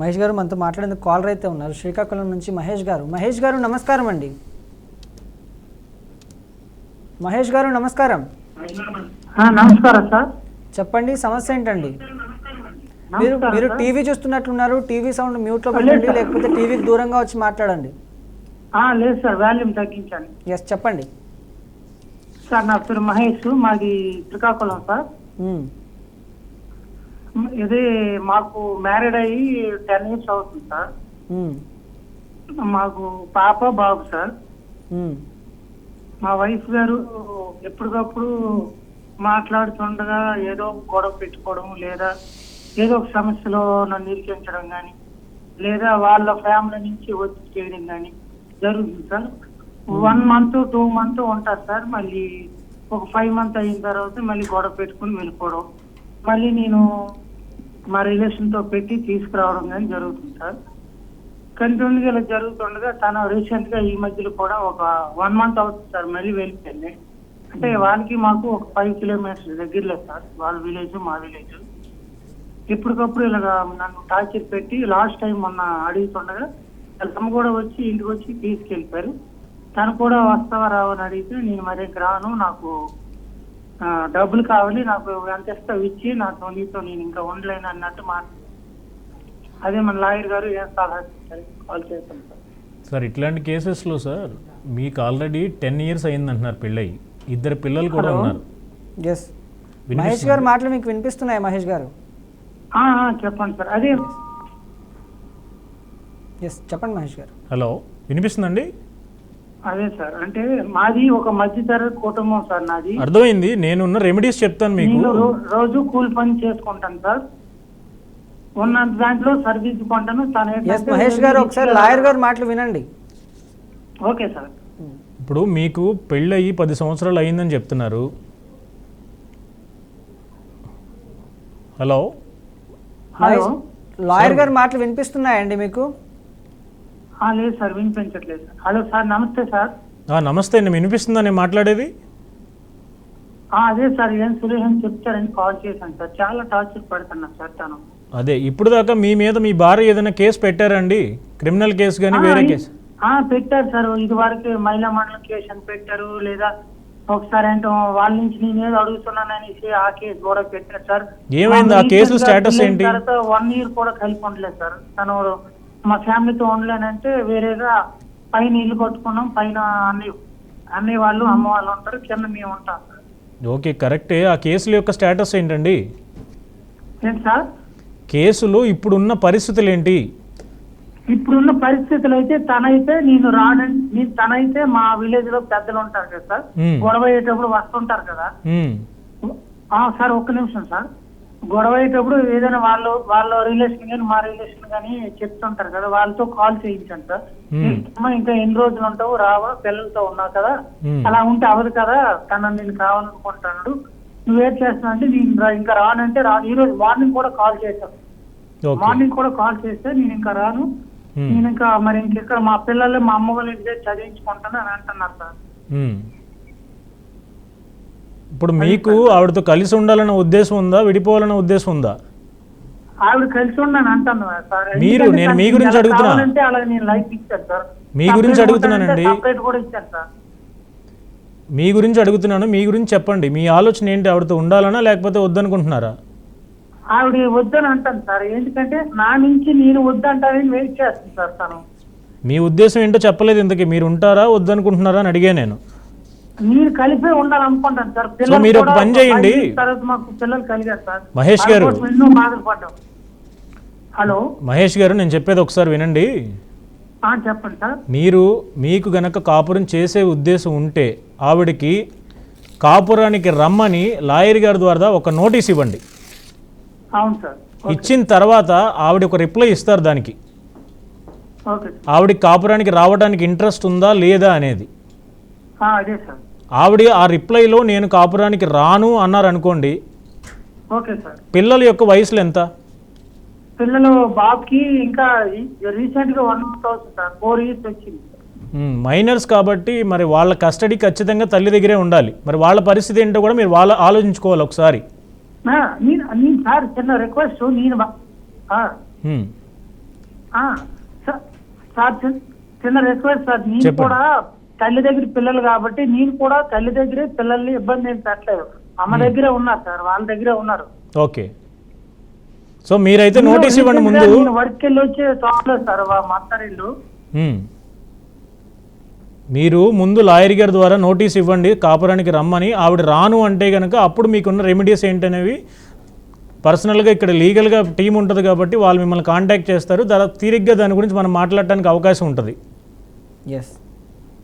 మహేష్ గారు మనతో మాట్లాడేందుకు కాలర్ అయితే ఉన్నారు. శ్రీకాకుళం నుంచి మహేష్ గారు. మహేష్ గారు నమస్కారం అండి. మహేష్ గారు నమస్కారం. నమస్కారం సార్. చెప్పండి, సమస్య ఏంటండి? మీరు టీవీ చూస్తున్నట్లున్నారు. టీవీ సౌండ్ మ్యూట్లో పెట్టండి, లేకపోతే టీవీకి దూరంగా వచ్చి మాట్లాడండి. లేదు సార్, వాల్యూమ్ తగ్గించండి. ఎస్, చెప్పండి సార్. నా పేరు మహేష్, మాది శ్రీకాకుళం సార్. ఇది మాకు మ్యారీడ్ అయ్యి 10 years అవుతుంది సార్. మాకు పాప బాబు సార్. మా వైఫ్ గారు ఎప్పటికప్పుడు మాట్లాడుతుండగా ఏదో గొడవ పెట్టుకోవడం, లేదా ఏదో ఒక సమస్యలో నన్ను ఇరికించడం కానీ, లేదా వాళ్ళ ఫ్యామిలీ నుంచి ఒత్తిడి చేయడం కానీ జరుగుతుంది సార్. 1 month 2 months ఉంటారు సార్. మళ్ళీ ఒక 5 months అయిన తర్వాత మళ్ళీ గొడవ పెట్టుకుని వెళ్ళిపోవడం, మళ్ళీ నేను మా రిలేషన్తో పెట్టి తీసుకురావడం కానీ జరుగుతుంది సార్. కంటిన్యూగా ఇలా జరుగుతుండగా తను రీసెంట్గా ఈ మధ్యలో కూడా ఒక 1 month అవుతుంది సార్, మళ్ళీ వెళ్ళిపోయింది. అంటే వాళ్ళకి మాకు ఒక 5 kilometers దగ్గరలో సార్, వాళ్ళ విలేజ్ మా విలేజ్. ఎప్పటికప్పుడు ఇలాగా నన్ను టార్చర్ పెట్టి లాస్ట్ టైం మొన్న అడుగుతుండగా తమ కూడా వచ్చి ఇంటికి వచ్చి తీసుకెళ్ళిపోయారు. తను కూడా వస్తావా రావని అడిగితే నేను మరి రాను, నాకు డబ్బులు కావాలి, నాకు ఎంత ఇస్తావు ఇచ్చి నాతో నీతో నేను ఇంకా ఉండలేను అన్నట్టు అదే మన లాయర్ గారు ఏం సలహా కాల్ చేస్తాను సార్. సార్, ఇట్లాంటి కేసెస్లో సార్ మీకు ఆల్రెడీ 10 years అయిందంటున్నారు పెళ్ళయి, 2 పిల్లలు కూడా ఉన్నారు. ఎస్, మహేష్ గారు మాటలు మీకు వినిపిస్తున్నాయి? మహేష్ గారు చెప్పండి సార్. అదే ఎస్, చెప్పండి మహేష్ గారు. హలో, వినిపిస్తుందండి? అదే సార్, అంటే మాది ఒక మధ్యతరగతి కుటుంబం సార్. నాది అర్థమైంది. నేనున్న రెమెడీస్ చెప్తాను మీకు. రోజు కూలి పని చేసుకుంటాను సార్. ఉన్న దాంట్లో సర్వీస్ కొంటాను. మహేష్ గారు ఒకసారి లాయర్ గారు మాటలు వినండి. Okay sir. ఇప్పుడు మీకు పెళ్ళయి 10 సంవత్సరాలు అయిందని చెప్తున్నారు. హలో, లాయర్ గారు మాటలు వినిపిస్తున్నాయండి మీకు? లేదు సార్, వినిపించట్లేదు సార్. హలో సార్, నమస్తే సార్. నమస్తే అండి, వినిపిస్తుందా నేను మాట్లాడేది? అదే సార్, ఏం సొల్యూషన్ చెప్తారని కాల్ చేశాను సార్. చాలా టార్చర్ పడుతున్నా సార్ తను. అదే, ఇప్పుడు దాకా మీ మీద మీ భార్య ఏదైనా కేసు పెట్టారండి? క్రిమినల్ కేసు కానీ వేరే కేసు? పెట్టారు సార్. ఇది వరకు మహిళా మండలం కేసు అని పెట్టారు, లేదా ఒకసారి అంటే వాళ్ళ నుంచి నేను ఏదో అడుగుతున్నాను అనేసి ఆ కేసు కూడా పెట్టారు సార్. ఏమైంది ఆ కేసు స్టేటస్ ఏంటి? 1 year కూడా కలిపి ఉండలేదు సార్. తను మా ఫ్యామిలీతో ఉండలేనంటే వేరేగా పైన ఇల్లు కట్టుకున్నాం. పైన అన్నయ్య వాళ్ళు అమ్మ వాళ్ళు ఉంటారు, కింద మేము ఉంటాం సార్. ఓకే, కరెక్టే. ఆ కేసుల యొక్క స్టేటస్ ఏంటండి? ఏంటి సార్? కేసులో ఇప్పుడున్న పరిస్థితులు ఏంటి? ఇప్పుడున్న పరిస్థితులు అయితే తనైతే మా విలేజ్ లో పెద్దలు ఉంటారు కదా సార్, గొడవ అయ్యేటప్పుడు వస్తుంటారు కదా సార్. ఒక్క నిమిషం సార్. గొడవ అయ్యేటప్పుడు ఏదైనా వాళ్ళ రిలేషన్ కానీ మా రిలేషన్ కానీ చెప్తుంటారు కదా, వాళ్ళతో కాల్ చేయించాను సార్. ఇంకా ఎన్ని రోజులు ఉంటావు, రావా, పిల్లలతో ఉన్నావు కదా, అలా ఉంటే అవదు కదా, తన నేను కావాలనుకుంటాడు, నువ్వేం చేస్తున్నావు అంటే నేను ఇంకా రానంటే రాను. ఈ రోజు మార్నింగ్ కూడా కాల్ చేశాను. మార్నింగ్ కూడా కాల్ చేస్తే నేను ఇంకా రాను, నేను ఇంకా మరి ఇంకెక్కడ మా పిల్లలు మా అమ్మ వాళ్ళ ఇంటి చదివించుకుంటాను అని అంటున్నారు సార్. ఇప్పుడు మీకు ఆవిడతో కలిసి ఉండాలన్న ఉద్దేశం ఉందా, విడిపోవాలన్న ఉద్దేశం ఉందా? ఆవిడ కలిసి ఉండని అంటాను సార్. నేను మీ గురించి అడుగుతున్నా. అలాగే నేను లైఫ్ ఇచ్చాను సార్. మీ గురించి అడుగుతున్నానండి. కూడా ఇచ్చాను సార్. మీ గురించి అడుగుతున్నాను. మీ గురించి చెప్పండి. మీ ఆలోచన ఏంటి? ఆవిడతో ఉండాలనా లేకపోతే వద్దనుకుంటున్నారా? ఆవిడ వద్దని అంటాను సార్. ఎందుకంటే నా నుంచి నేను వద్దంటానని వెయిట్ చేస్తాను సార్ తను. మీ ఉద్దేశం ఏంటో చెప్పలేదు ఇంతకీ. మీరు ఉంటారా వద్దనుకుంటున్నారా అని అడిగా నేను. నేను కలిపే ఉండాలనుకుంటాను సార్. మీరు ఒక పని చేయండి. మాకు పిల్లలు కలిగారు సార్. మహేష్ గారు, ఎన్నో బాధలు పడ్డాం. హలో మహేష్ గారు, నేను చెప్పేది ఒకసారి వినండి. చెప్పండి సార్. మీకు గనక కాపురం చేసే ఉద్దేశం ఉంటే ఆవిడకి కాపురానికి రమ్మని లాయర్ గారి ద్వారా ఒక నోటీస్ ఇవ్వండి. అవును సార్. ఇచ్చిన తర్వాత ఆవిడ ఒక రిప్లై ఇస్తారు దానికి. ఆవిడకి కాపురానికి రావడానికి ఇంట్రెస్ట్ ఉందా లేదా అనేది. అదే సార్. ఆవిడ ఆ రిప్లైలో నేను కాపురానికి రాను అన్నారు అనుకోండి. Okay sir. పిల్లల యొక్క వయసులు ఎంత? పిల్లలు బాబుకి ఇంకా రీసెంట్ గా 1 month అవుతుంది సార్. 4 years వచ్చింది. మైనర్స్ కాబట్టి మరి వాళ్ళ కస్టడీ ఖచ్చితంగా తల్లి దగ్గరే ఉండాలి. మరి వాళ్ళ పరిస్థితి ఏంటో కూడా మీరు ఆలోచించుకోవాలి ఒకసారి. సార్ చిన్న రిక్వెస్ట్. సార్ చిన్న రిక్వెస్ట్ సార్, నేను చెప్పండి. కూడా తల్లి దగ్గర పిల్లలు కాబట్టి నేను కూడా తల్లి దగ్గరే పిల్లల్ని ఇబ్బంది ఏం పెట్టలేదు. అమ్మ దగ్గరే ఉన్నారు సార్, వాళ్ళ దగ్గరే ఉన్నారు. ఓకే, సో మీరైతే నోటీస్ ఇవ్వండి ముందు. నేను వర్క్ వెళ్ళి వచ్చి చూడలేదు సార్ మా అత్తారిల్లు. మీరు ముందు లాయర్ గారి ద్వారా నోటీస్ ఇవ్వండి కాపురానికి రమ్మని. ఆవిడ రాను అంటే కనుక అప్పుడు మీకున్న రెమెడీస్ ఏంటనేవి పర్సనల్గా ఇక్కడ లీగల్గా టీం ఉంటుంది కాబట్టి వాళ్ళు మిమ్మల్ని కాంటాక్ట్ చేస్తారు. తీరిగ్గా దాని గురించి మనం మాట్లాడటానికి అవకాశం ఉంటుంది. ఎస్,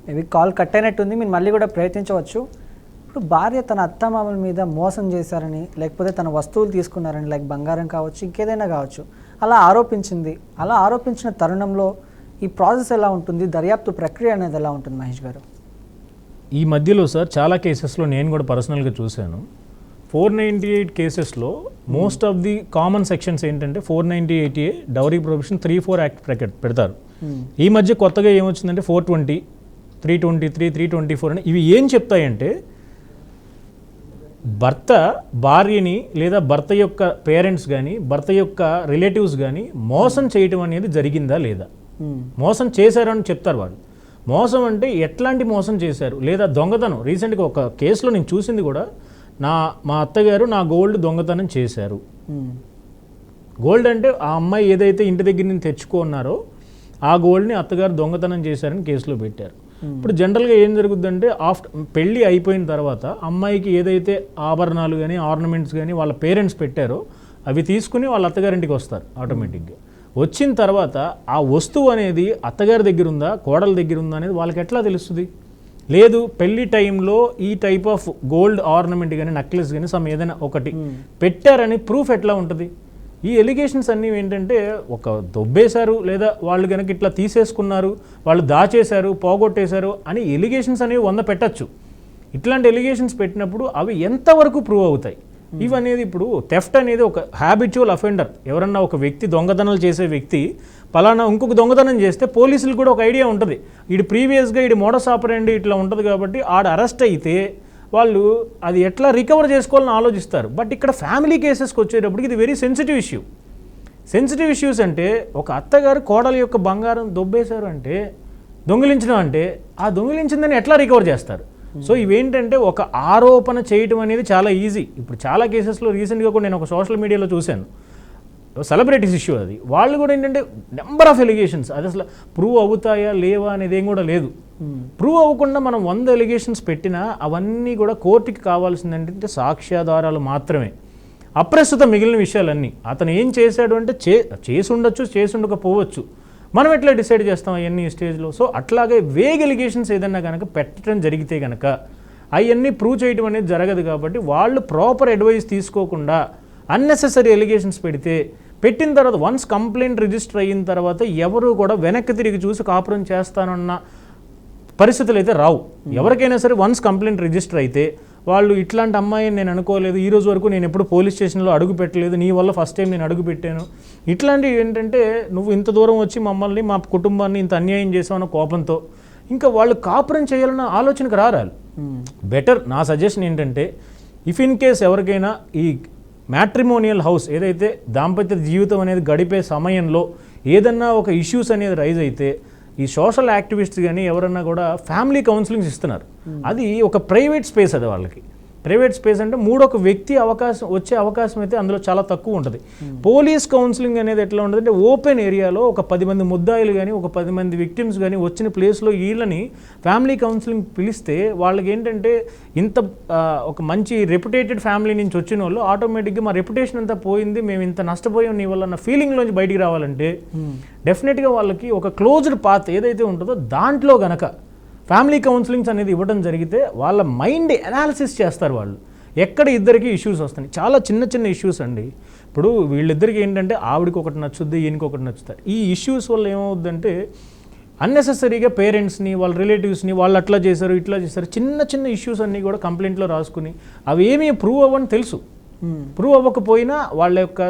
మేబీ కాల్ కట్ అయినట్టుంది, మీరు మళ్ళీ కూడా ప్రయత్నించవచ్చు. ఇప్పుడు భార్య తన అత్తమామల మీద మోసం చేశారని, లేకపోతే తన వస్తువులు తీసుకున్నారని, లైక్ బంగారం కావచ్చు, ఇంకేదైనా కావచ్చు, అలా ఆరోపించింది. అలా ఆరోపించిన తరుణంలో ఈ ప్రాసెస్ ఎలా ఉంటుంది, దర్యాప్తు ప్రక్రియ అనేది ఎలా ఉంటుంది మహేష్ గారు? ఈ మధ్యలో సార్ చాలా కేసెస్లో నేను కూడా పర్సనల్గా చూశాను. 498 కేసెస్లో most of the common sections ఏంటంటే 498A డౌరీ ప్రొహిబిషన్ 3-4 యాక్ట్ పెడతారు. ఈ మధ్య కొత్తగా ఏమొచ్చిందంటే 420, 323, 324 అని. ఇవి ఏం చెప్తాయంటే భర్త భార్యని లేదా భర్త యొక్క పేరెంట్స్ కానీ భర్త యొక్క రిలేటివ్స్ కానీ మోసం చేయటం అనేది జరిగిందా లేదా, మోసం చేశారని చెప్తారు వాళ్ళు. మోసం అంటే ఎట్లాంటి మోసం చేశారు, లేదా దొంగతనం. రీసెంట్గా ఒక కేసులో నేను చూసింది కూడా, మా అత్తగారు నా గోల్డ్ దొంగతనం చేశారు. గోల్డ్ అంటే ఆ అమ్మాయి ఏదైతే ఇంటి దగ్గర నుంచి తెచ్చుకున్నారో ఆ గోల్డ్ని అత్తగారు దొంగతనం చేశారని కేసులో పెట్టారు. ఇప్పుడు జనరల్గా ఏం జరుగుతుందంటే పెళ్ళి అయిపోయిన తర్వాత అమ్మాయికి ఏదైతే ఆభరణాలు కానీ ఆర్నమెంట్స్ కానీ వాళ్ళ పేరెంట్స్ పెట్టారో అవి తీసుకుని వాళ్ళ అత్తగారింటికి వస్తారు ఆటోమేటిక్గా. వచ్చిన తర్వాత ఆ వస్తువు అనేది అత్తగారి దగ్గర ఉందా కోడల దగ్గర ఉందా అనేది వాళ్ళకి ఎట్లా తెలుస్తుంది? లేదు, పెళ్లి టైంలో ఈ టైప్ ఆఫ్ గోల్డ్ ఆర్నమెంట్ కానీ నెక్లెస్ కానీ ఏదైనా ఒకటి పెట్టారని ప్రూఫ్ ఎట్లా ఉంటుంది? ఈ ఎలిగేషన్స్ అన్నీ ఏంటంటే ఒక దొబ్బేశారు, లేదా వాళ్ళు కనుక ఇట్లా తీసేసుకున్నారు, వాళ్ళు దాచేశారు, పోగొట్టేశారు అని ఎలిగేషన్స్ అనేవి 100 పెట్టచ్చు. ఇట్లాంటి ఎలిగేషన్స్ పెట్టినప్పుడు అవి ఎంతవరకు ప్రూవ్ అవుతాయి ఇవనేది. ఇప్పుడు థెఫ్ట్ అనేది ఒక హ్యాబిచువల్ అఫెండర్. ఎవరన్నా ఒక వ్యక్తి దొంగతనాలు చేసే వ్యక్తి పలానా ఇంకొక దొంగతనం చేస్తే పోలీసులు కూడా ఒక ఐడియా ఉంటుంది, వీడు ప్రీవియస్గా వీడి మోడస్ ఆపరెండి ఇట్లా ఉంటుంది కాబట్టి ఆడ అరెస్ట్ అయితే వాళ్ళు అది ఎట్లా రికవర్ చేసుకోవాలని ఆలోచిస్తారు. బట్ ఇక్కడ ఫ్యామిలీ కేసెస్కి వచ్చేటప్పటికి ఇది very sensitive issue. Sensitive issues అంటే ఒక అత్తగారు కోడల యొక్క బంగారం దొబ్బేశారు అంటే, దొంగిలించడం అంటే, ఆ దొంగిలించిందని ఎట్లా రికవర్ చేస్తారు? సో ఇవేంటంటే ఒక ఆరోపణ చేయటం అనేది చాలా ఈజీ. ఇప్పుడు చాలా కేసెస్లో రీసెంట్గా కూడా నేను ఒక సోషల్ మీడియాలో చూశాను, సెలబ్రిటీస్ ఇష్యూ అది. వాళ్ళు కూడా ఏంటంటే నెంబర్ ఆఫ్ ఎలిగేషన్స్, అది అసలు ప్రూవ్ అవుతాయా లేవా అనేది ఏం కూడా లేదు. ప్రూవ్ అవ్వకుండా మనం 100 ఎలిగేషన్స్ పెట్టినా అవన్నీ కూడా కోర్టుకి కావాల్సింది ఏంటంటే సాక్ష్యాధారాలు మాత్రమే. అప్రస్తుత మిగిలిన విషయాలన్నీ అతను ఏం చేశాడు అంటే చేసి ఉండొచ్చు, చేసి ఉండకపోవచ్చు, మనం ఎట్లా డిసైడ్ చేస్తాం అవన్నీ ఈ స్టేజ్లో. సో అట్లాగే వేగ్ ఎలిగేషన్స్ ఏదన్నా కనుక పెట్టడం జరిగితే కనుక అవన్నీ ప్రూవ్ చేయడం అనేది జరగదు. కాబట్టి వాళ్ళు ప్రాపర్ అడ్వైస్ తీసుకోకుండా అన్నెసెసరీ ఎలిగేషన్స్ పెట్టిన తర్వాత వన్స్ కంప్లైంట్ రిజిస్టర్ అయిన తర్వాత ఎవరు కూడా వెనక్కి తిరిగి చూసి కాపురం చేస్తానన్న పరిస్థితులు అయితే రావు. ఎవరికైనా సరే వన్స్ కంప్లైంట్ రిజిస్టర్ అయితే వాళ్ళు ఇట్లాంటి అమ్మాయిని నేను అనుకోలేదు, ఈ రోజు వరకు నేను ఎప్పుడు పోలీస్ స్టేషన్లో అడుగు పెట్టలేదు, నీ వల్ల ఫస్ట్ టైం నేను అడుగు పెట్టాను, ఇట్లాంటివి ఏంటంటే నువ్వు ఇంత దూరం వచ్చి మమ్మల్ని మా కుటుంబాన్ని ఇంత అన్యాయం చేసావన్న కోపంతో ఇంకా వాళ్ళు కాపురం చేయాలన్న ఆలోచనకు రారాలు. బెటర్ నా సజెషన్ ఏంటంటే, ఇఫ్ ఇన్ కేస్ ఎవరికైనా ఈ మ్యాట్రిమోనియల్ హౌస్ ఏదైతే దాంపత్య జీవితం అనేది గడిపే సమయంలో ఏదన్నా ఒక ఇష్యూస్ అనేది రైజ్ అయితే ఈ సోషల్ యాక్టివిస్ట్స్ కానీ ఎవరన్నా కూడా ఫ్యామిలీ కౌన్సిలింగ్స్ ఇస్తున్నారు. అది ఒక ప్రైవేట్ స్పేస్, అది వాళ్ళకి ప్రైవేట్ స్పేస్ అంటే మూడొక వ్యక్తి వచ్చే అవకాశం అయితే అందులో చాలా తక్కువ ఉంటుంది. పోలీస్ కౌన్సిలింగ్ అనేది ఎట్లా ఉంటుంది అంటే ఓపెన్ ఏరియాలో ఒక 10 మంది ముద్దాయిలు కానీ ఒక 10 మంది విక్టిమ్స్ కానీ వచ్చిన ప్లేస్లో వీళ్ళని ఫ్యామిలీ కౌన్సిలింగ్ పిలిస్తే వాళ్ళకి ఏంటంటే ఇంత ఒక మంచి రెప్యుటేటెడ్ ఫ్యామిలీ నుంచి వచ్చిన వాళ్ళు ఆటోమేటిక్గా మా రెప్యుటేషన్ అంతా పోయింది, మేము ఇంత నష్టపోయాం నీ వల్ల అన్న ఫీలింగ్లోంచి బయటికి రావాలంటే డెఫినెట్గా వాళ్ళకి ఒక క్లోజ్డ్ పాత్ ఏదైతే ఉంటుందో దాంట్లో గనక ఫ్యామిలీ కౌన్సిలింగ్స్ అనేది ఇవ్వడం జరిగితే వాళ్ళ మైండ్ అనాలిసిస్ చేస్తారు. వాళ్ళు ఎక్కడ ఇద్దరికి ఇష్యూస్ వస్తాయి, చాలా చిన్న చిన్న ఇష్యూస్ అండి. ఇప్పుడు వీళ్ళిద్దరికి ఏంటంటే ఆవిడకి ఒకటి నచ్చుద్ది, ఈయనకి ఒకటి నచ్చుతారు. ఈ ఇష్యూస్ వల్ల ఏమవుద్దంటే అన్నెసెసరీగా పేరెంట్స్ని వాళ్ళ రిలేటివ్స్ని వాళ్ళు అట్లా చేశారు ఇట్లా చేశారు చిన్న చిన్న ఇష్యూస్ అన్నీ కూడా కంప్లైంట్లో రాసుకుని అవి ఏమీ ప్రూవ్ అవ్వని తెలుసు. ప్రూవ్ అవ్వకపోయినా వాళ్ళ యొక్క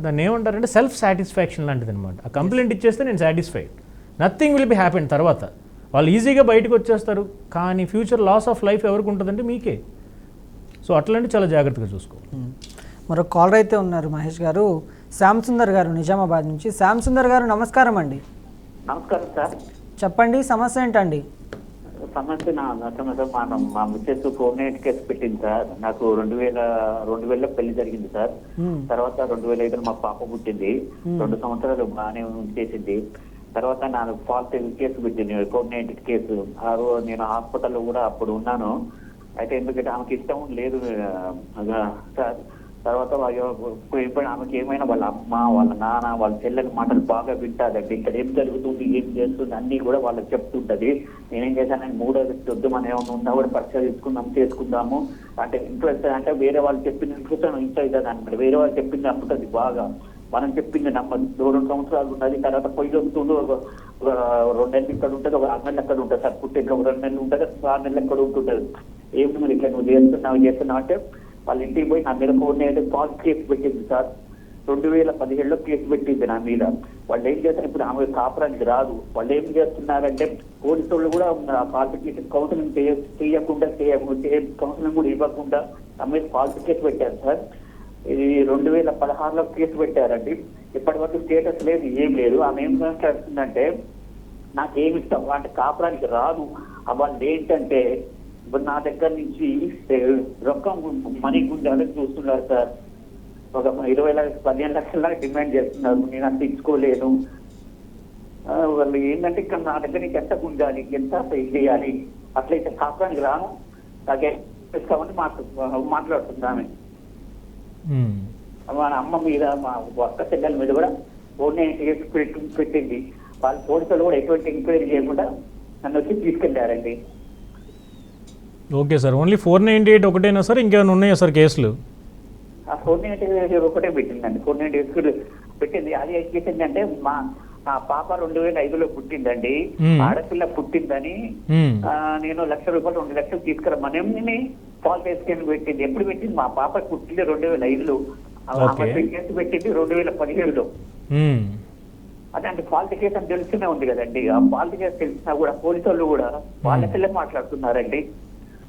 దాన్ని ఏమంటారంటే సెల్ఫ్ సాటిస్ఫాక్షన్ లాంటిది అనమాట. ఆ కంప్లైంట్ ఇచ్చేస్తే నేను satisfied, nothing will be happen. తర్వాత వాళ్ళు ఈజీగా బయటకు వచ్చేస్తారు, కానీ ఫ్యూచర్ లాస్ ఆఫ్ లైఫ్ ఎవరికి ఉంటుందంటే మీకే. సో అట్లాంటి చాలా జాగ్రత్తగా చూసుకోవాలి. మరో కాలర్ అయితే ఉన్నారు మహేష్ గారు. శ్యామ్ సుందర్ గారు నిజామాబాద్ నుంచి. శ్యామ్ సుందర్ గారు నమస్కారం అండి. నమస్కారం సార్. చెప్పండి సమస్య ఏంటండి? సమస్య మా మిస్సెస్ 498 కేసు పెట్టింది సార్. నాకు 2000లో పెళ్లి జరిగింది సార్. తర్వాత 2005లో మా పాప పుట్టింది. 2 సంవత్సరాలు బాగానే చేసింది. తర్వాత నాకు ఫాల్ట్ కేసు పెట్టింది, 498 కేసు. నేను హాస్పిటల్లో కూడా అప్పుడు ఉన్నాను. అయితే ఎందుకంటే ఆమెకి ఇష్టం లేదు సార్. తర్వాత ఆమెకి ఏమైనా వాళ్ళ అమ్మ, వాళ్ళ నాన్న, వాళ్ళ చెల్లెల మాటలు బాగా వింటాదండి. ఇక్కడ ఏం జరుగుతుంది, ఏం చేస్తుంది అన్ని కూడా వాళ్ళకి చెప్తుంటది. నేనేం చేశానంటే 3వ వద్దామని ఏమైనా ఉన్నా కూడా పరీక్ష చేసుకుందాము అంటే ఇంట్రెస్ట్ అంటే వేరే వాళ్ళు చెప్పింది ఇంట్రెస్ట్ అవుతుంది అనమాట. వేరే వాళ్ళు చెప్పింది నమ్ముతుంది బాగా, మనం చెప్పింది నమ్మదు. 2 సంవత్సరాలు ఉన్నది. తర్వాత పొయ్యి వస్తుందో 2 నెలలు ఇక్కడ ఉంటుంది, ఒక 6 నెలలు అక్కడ ఉంటుంది సార్. పుట్టిన 2 నెలలు ఉంటుంది, 6 నెలలు అక్కడ ఉంటుంటుంది. ఏమి మరి ఇట్లా నువ్వు చేస్తున్నావు అంటే వాళ్ళ ఇంటికి పోయి నా మీద 498 ఫాల్స్ కేసు పెట్టింది సార్. 2017లో కేసు పెట్టింది నా మీద. వాళ్ళు ఏం చేస్తారు, ఇప్పుడు ఆమె కాపురానికి రాదు. వాళ్ళు ఏం చేస్తున్నారంటే పోలీసు వాళ్ళు కూడా ఫాల్స్ కేసు కౌన్సిలింగ్ చేయకుండా కౌన్సిలింగ్ కూడా ఇవ్వకుండా నా మీద ఫాల్స్ కేసు పెట్టారు సార్. ఇది 2016లో కేసు పెట్టారండి. ఇప్పటి వరకు స్టేటస్ లేదు, ఏం లేదు. ఆమె ఏం మాట్లాడుతుందంటే నాకేమి ఇష్టం అంటే కాపురానికి రాదు. వాళ్ళు ఏంటంటే ఇప్పుడు నా దగ్గర నుంచి రొక్కం మనీ గుంజాలని చూస్తున్నారు సార్. ఒక 15 లక్షల డిమాండ్ చేస్తున్నారు. నేను అంత ఇచ్చుకోలేను. వాళ్ళు ఏంటంటే ఇక్కడ నా దగ్గర నుంచి ఎంత గుంజాలి, ఎంత పే చేయాలి, అట్లయితే కాపురానికి రాను నాకే ఇస్తామని మాట్లాడుతుంది ఆమె. మా అమ్మ మీద, మా అక్క చెల్లెల మీద కూడా 498 పెట్టింది. వాళ్ళ పోలీసులు కూడా ఎటువంటి ఎంక్వైరీ చేయకుండా నన్ను వచ్చి తీసుకెళ్లారండి. ఓకే సార్, ఓన్లీ 498 ఒకటేనా సార్, ఇంకేమైనా ఉన్నాయా సార్ కేసులు? 498 ఒకటే పెట్టిందండి. 498 పెట్టింది. అది ఏం చేసిందంటే మా పాప 2005లో పుట్టిందండి. ఆడపిల్ల పుట్టిందని నేను ₹1,00,000 2 లక్షలు తీసుకురమ్మని ఫాల్ట్ కేసు పెట్టింది. ఎప్పుడు పెట్టింది? మా పాప పుట్టింది 2005లో. కేసు పెట్టింది 2017లో. అదంటే ఫాల్ట్ కేసు అని తెలుస్తూనే ఉంది కదండి. ఆ ఫాల్ట్ కేసు తెలిసినా కూడా పోలీసు వాళ్ళు కూడా వాళ్ళ పిల్లలు మాట్లాడుతున్నారండి.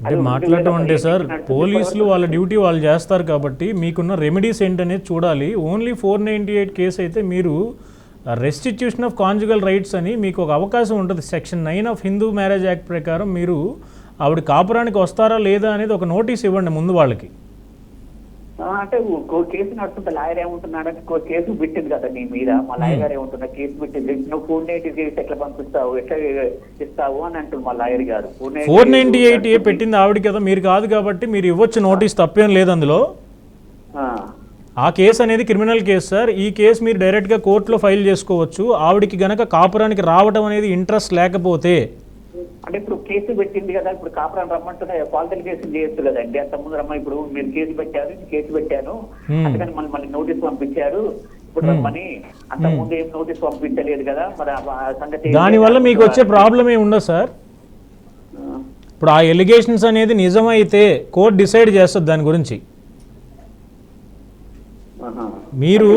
అంటే మాట్లాడటం అంటే సార్, పోలీసులు వాళ్ళ డ్యూటీ వాళ్ళు చేస్తారు కాబట్టి మీకున్న రెమెడీస్ ఏంటనేది చూడాలి. ఓన్లీ 498 కేసు అయితే మీరు రెస్టిట్యూషన్ ఆఫ్ కాంజుగల్ రైట్స్ అని మీకు ఒక అవకాశం ఉంటుంది. Section 9 of Hindu marriage act ప్రకారం మీరు ఆవిడ కాపురానికి వస్తారా లేదా అనేది ఒక నోటీస్ ఇవ్వండి ముందు వాళ్ళకి. అంటే కేసు నడుస్తుంటే లాయర్ ఏమంటున్నాడంటే కేసు పెట్టింది కదా నీ మీద, మా లాయర్ గారు ఏమంటున్నా కేసు పెట్టింది, నువ్వు 498 కేసు ఎట్లా పంపిస్తావు, ఎట్లా ఇస్తావు అని అంటుంది మా లాయర్ గారు. 498 పెట్టింది ఆవిడ కదా, మీరు కాదు కాబట్టి మీరు ఇవ్వచ్చు నోటీస్, తప్పేం లేదు అందులో. ఆ కేసు అనేది క్రిమినల్ కేసు సార్. ఈ కేసు మీరు డైరెక్ట్గా కోర్టులో ఫైల్ చేసుకోవచ్చు. ఆవిడికి గనక కాపురానికి రావడం అనేది ఇంట్రెస్ట్ లేకపోతే, అంటే ఇప్పుడు కేసు పెట్టింది కదా, ఇప్పుడు కాపురాన్ని రమ్మంటున్నా ఫాల్తల్ కేసు చేయొచ్చు కదండి. అంత ముందు రమ్మ, ఇప్పుడు మీరు కేసు పెట్టాను అందుకని మళ్ళీ నోటీస్ పంపించారు, ఇప్పుడు రమ్మని. అంత ముందు ఏం నోటీస్ పంపించలేదు కదా, మరి సంగతి దానివల్ల మీకు వచ్చే ప్రాబ్లం ఏమి ఉండదు సార్. ఇప్పుడు ఆ ఎలిగేషన్స్ అనేది నిజమైతే కోర్టు డిసైడ్ చేస్తుంది దాని గురించి. మీరు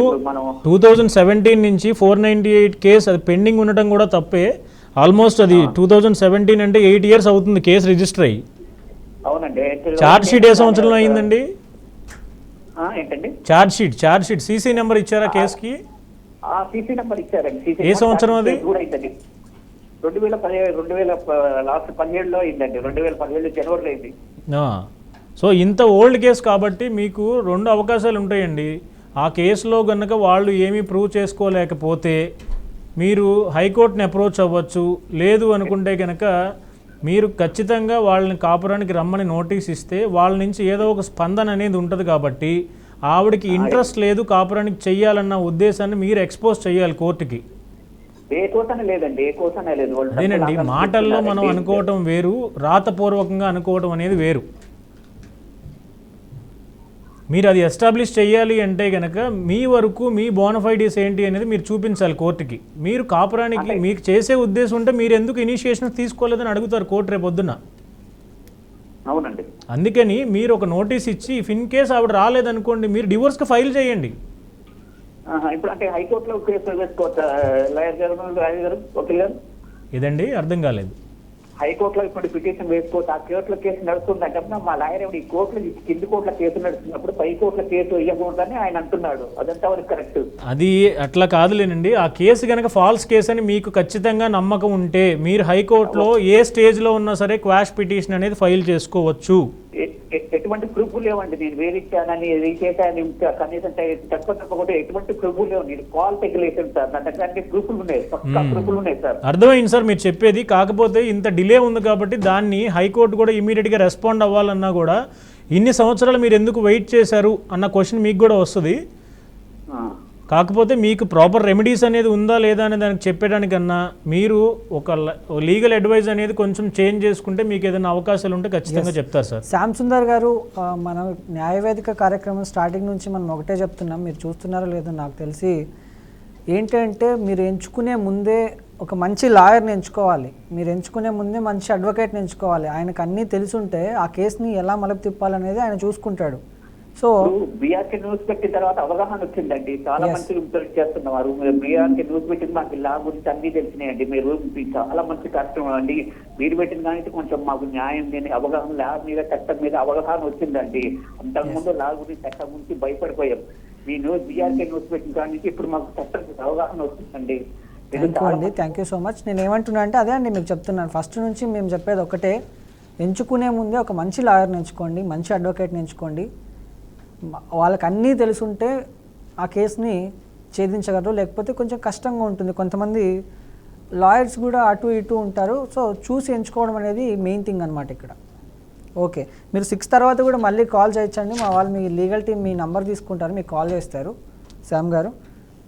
2017 నుంచి 498 కేసు అది పెండింగ్ ఉండటం కూడా తప్పే. ఆల్మోస్ట్ అది 2017 అంటే 8 years అవుతుంది కేసు రిజిస్టర్ అయ్యి. అవునండి. ఛార్జ్ షీట్ ఏ సంవత్సరంలో అయిందండి? ఏంటండి ఛార్జ్ షీట్ సీసీ నెంబర్ ఇచ్చారా కేసుకి? సీసీ నెంబర్ ఇచ్చారండి. ఏ సంవత్సరం అది? 2017లో అయిందండి. 2017 జనవరిలో అయింది. సో ఇంత ఓల్డ్ కేసు కాబట్టి మీకు 2 అవకాశాలు ఉంటాయండి. ఆ కేసులో కనుక వాళ్ళు ఏమీ ప్రూవ్ చేసుకోలేకపోతే మీరు హైకోర్టుని అప్రోచ్ అవ్వచ్చు. లేదు అనుకుంటే కనుక మీరు ఖచ్చితంగా వాళ్ళని కాపురానికి రమ్మని నోటీస్ ఇస్తే వాళ్ళ నుంచి ఏదో ఒక స్పందన అనేది ఉంటుంది. కాబట్టి ఆవిడకి ఇంట్రెస్ట్ లేదు కాపురానికి చెయ్యాలన్న ఉద్దేశాన్ని మీరు ఎక్స్పోజ్ చేయాలి కోర్టుకి. అదేనండి, మాటల్లో మనం అనుకోవటం వేరు, రాతపూర్వకంగా అనుకోవటం అనేది వేరు. మీరు అది ఎస్టాబ్లిష్ చేయాలి అంటే కనుక మీ వరకు మీ బోనఫైడీస్ ఏంటి అనేది మీరు చూపించాలి కోర్టుకి. మీరు కాపురానికి మీకు చేసే ఉద్దేశం ఉంటే మీరు ఎందుకు ఇనిషియేషన్ తీసుకోలేదని అడుగుతారు కోర్టు రేపు పొద్దున్న. అవునండి. అందుకని మీరు ఒక నోటీస్ ఇచ్చి ఇఫ్ ఇన్ కేస్ ఆవిడ రాలేదనుకోండి మీరు డివోర్స్కి ఫైల్ చేయండి. ఇప్పుడు అంటే హైకోర్టులో కేసు వేసుకోవచ్చా లాయర్ గారు, వకీల్ గారు? ఇదండి అర్థం కాలేదు. హైకోర్టులో ఇప్పుడు పిటిషన్ వేసుకోవచ్చు. ఆ కోర్టులో కేసు నడుస్తుందంటే మా లాయర్ ఏమిటి ఈ కోర్టులో కింది కోర్టుల కేసు నడుస్తున్నప్పుడు పై కోర్టుల కేసు వేయకూడదని ఆయన అంటున్నాడు. అదంతా వరకు కరెక్ట్. అది అట్లా కాదులేనండి. ఆ కేసు కనుక ఫాల్స్ కేసు అని మీకు ఖచ్చితంగా నమ్మకం ఉంటే మీరు హైకోర్టులో ఏ స్టేజ్లో ఉన్నా సరే క్వాష్ పిటిషన్ అనేది ఫైల్ చేసుకోవచ్చు. ఎటువంటి ప్రూఫ్లు లేవండి. నేను వేరిచ్చానని చేశాను కనీసం తప్పకుండా ఎటువంటి ప్రూఫ్లు లేవు. నేను కాల్ తెగలేసాను సార్. నా దగ్గర అన్ని ప్రూఫ్లు ఉన్నాయి, పక్కా ప్రూఫ్లు ఉన్నాయి సార్. అర్థమైంది సార్ మీరు చెప్పేది. కాకపోతే ఇంత డిలే ఉంది కాబట్టి దాన్ని హైకోర్టు కూడా ఇమీడియట్గా రెస్పాండ్ అవ్వాలన్నా కూడా ఇన్ని సంవత్సరాలు మీరు ఎందుకు వెయిట్ చేశారు అన్న క్వశ్చన్ మీకు కూడా వస్తుంది. కాకపోతే మీకు ప్రాపర్ రెమెడీస్ అనేది ఉందా లేదా అనే దానికి చెప్పడానికన్నా మీరు ఒక లీగల్ అడ్వైజ్ అనేది కొంచెం చేంజ్ చేసుకుంటే మీకు ఏదైనా అవకాశాలు ఉంటే ఖచ్చితంగా చెప్తారు సార్. శ్యామ్ సుందర్ గారు, మనం న్యాయవేదిక కార్యక్రమం స్టార్టింగ్ నుంచి మనం ఒకటే చెప్తున్నాం, మీరు చూస్తున్నారో లేదో నాకు తెలిసి. ఏంటంటే మీరు ఎంచుకునే ముందే ఒక మంచి లాయర్ని ఎంచుకోవాలి, మీరు ఎంచుకునే ముందే మంచి అడ్వకేట్ని ఎంచుకోవాలి. ఆయనకు అన్నీ తెలుసుంటే ఆ కేసుని ఎలా మలుపు తిప్పాలనేది ఆయన చూసుకుంటాడు. సో బీఆర్కే న్యూస్ పెట్టిన తర్వాత అవగాహన వచ్చిందండి. చాలా మంచి చేస్తున్నారు. బీఆర్కే న్యూస్ పెట్టింది మాకు లా గురించి అన్ని తెలిసినాయండి. మీరు చాలా మంచి కార్యక్రమం అండి. మీరు పెట్టిన దానికి కొంచెం మాకు న్యాయం లేని అవగాహన, లా మీద చట్టం మీద అవగాహన వచ్చిందండి. అంతకుముందు లా గురించి చట్టం గురించి భయపడిపోయాం. మీ న్యూస్ బీఆర్కే న్యూస్ పెట్టిన దానికి ఇప్పుడు మాకు చట్టం మీద అవగాహన వచ్చిందండి. Thank you so much. నేను ఏమంటున్నా అంటే అదే అండి మీకు చెప్తున్నాను. ఫస్ట్ నుంచి మేము చెప్పేది ఒకటే, ఎంచుకునే ముందే ఒక మంచి లాయర్ని ఎంచుకోండి, మంచి అడ్వకేట్ని ఎంచుకోండి. వాళ్ళకి అన్నీ తెలుసుంటే ఆ కేసుని ఛేదించగలరు, లేకపోతే కొంచెం కష్టంగా ఉంటుంది. కొంతమంది లాయర్స్ కూడా అటు ఇటు ఉంటారు. సో చూసి ఎంచుకోవడం అనేది మెయిన్ థింగ్ అనమాట ఇక్కడ. ఓకే, మీరు 6 తర్వాత కూడా మళ్ళీ కాల్ చేయొచ్చండి. మా వాళ్ళు మీ లీగల్ టీం మీ నంబర్ తీసుకుంటారు, మీకు కాల్ చేస్తారు శ్యామ్ గారు.